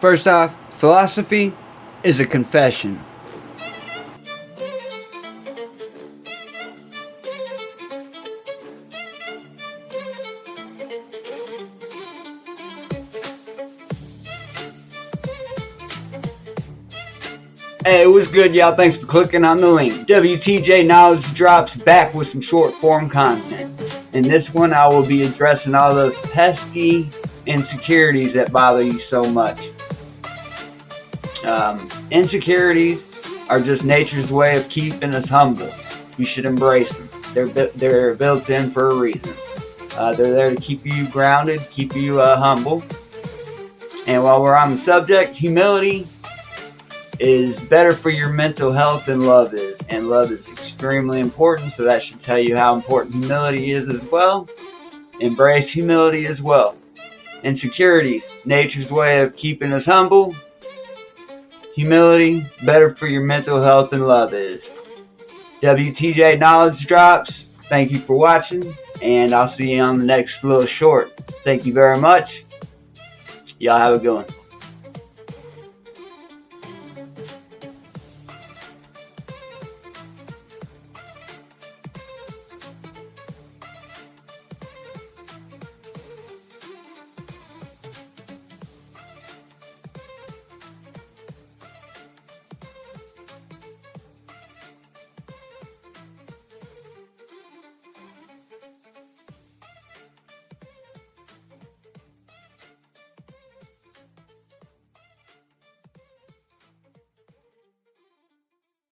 First off, philosophy is a confession. Hey, what's good, y'all? Thanks for clicking on the link. WTJ Knowledge Drops back with some short form content. In this one, I will be addressing all those pesky insecurities that bother you so much. Insecurities are just nature's way of keeping us humble. You should embrace them. They're built in for a reason. They're there to keep you grounded, keep you humble. And while we're on the subject, humility is better for your mental health than love is. And love is extremely important, so that should tell you how important humility is as well. Embrace humility as well. Insecurities, nature's way of keeping us humble. Humility, better for your mental health than love is. WTJ Knowledge Drops, thank you for watching, and I'll see you on the next little short. Thank you very much. Y'all have a good one.